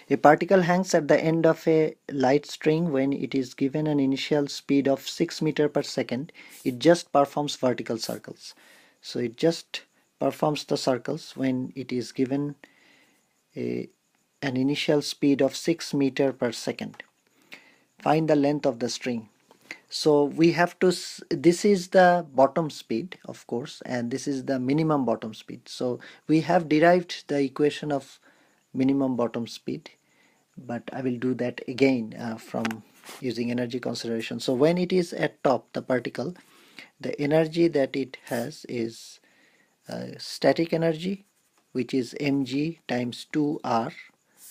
A particle hangs at the end of a light string when it is given an initial speed of 6 meter per second. It just performs vertical circles. So it just performs the circles when it is given an initial speed of 6 meter per second. Find the length of the string. So we have to, this is the bottom speed of course, and this is the minimum bottom speed. So we have derived the equation of minimum bottom speed, but I will do that again from using energy consideration. So when it is at top, the particle, the energy that it has is static energy, which is mg times 2r,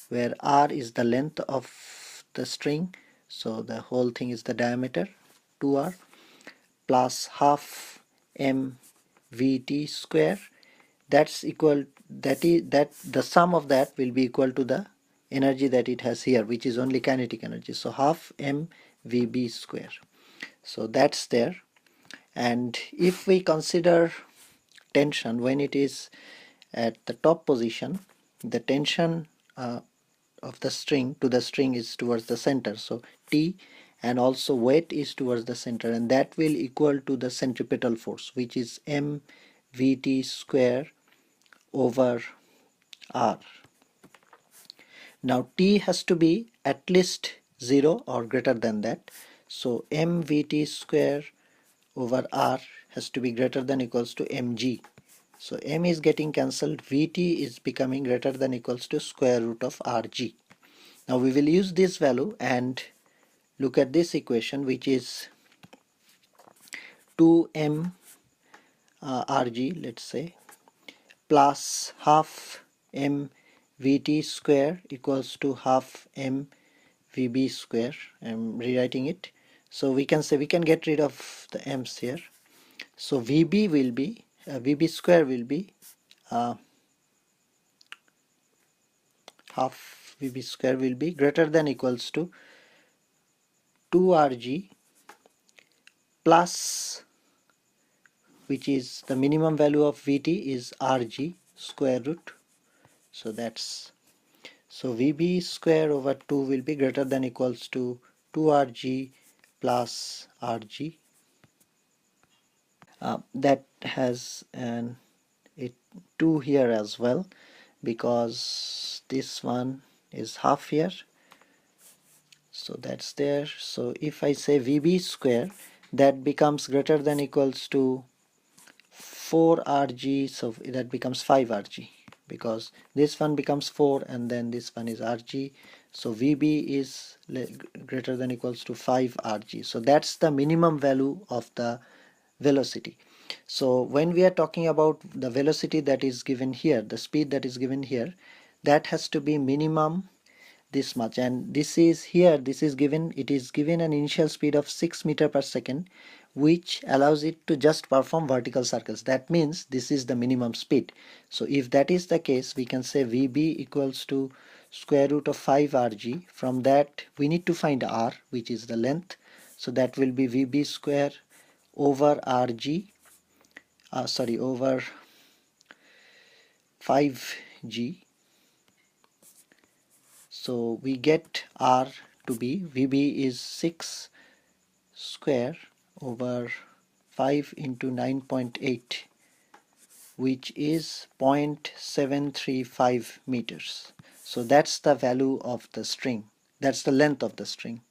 where r is the length of the string, so the whole thing is the diameter, 2r, plus half mvt square. That's equal, that the sum of that will be equal to the energy that it has here, which is only kinetic energy, so half mvb square. So that's there. And if we consider tension when it is at the top position, the tension of the string to the string is towards the center, so T, and also weight is towards the center, and that will equal to the centripetal force, which is mvt square over r. Now T has to be at least 0 or greater than that, so mvt square over r has to be greater than equals to mg. So m is getting cancelled, vt is becoming greater than equals to square root of rg. Now we will use this value and look at this equation, which is 2m rg, let's say, plus half m vt square equals to half m vb square. I'm rewriting it. So we can say, we can get rid of the m's here. So vb will be, vb square will be half vb square will be greater than equals to 2rg plus, which is the minimum value of vt is rg square root. So that's, so vb square over 2 will be greater than equals to 2rg plus rg. That has an 2 here as well, because this one is half here, so that's there. So if I say vb square, that becomes greater than equals to 4rg, so that becomes 5rg, because this one becomes 4 and then this one is rg, so vb is greater than equals to 5rg. So that's the minimum value of the velocity. So when we are talking about the velocity that is given here, the speed that is given here, that has to be minimum this much, and this is here, this is given, it is given an initial speed of 6 meter per second, which allows it to just perform vertical circles. That means this is the minimum speed. So if that is the case, we can say vb equals to square root of 5rg. From that we need to find r, which is the length, so that will be vb square over rg, over 5g. So we get r to be, vb is 6 square over 5 into 9.8, which is 0.735 meters. So that's the value of the string, that's the length of the string.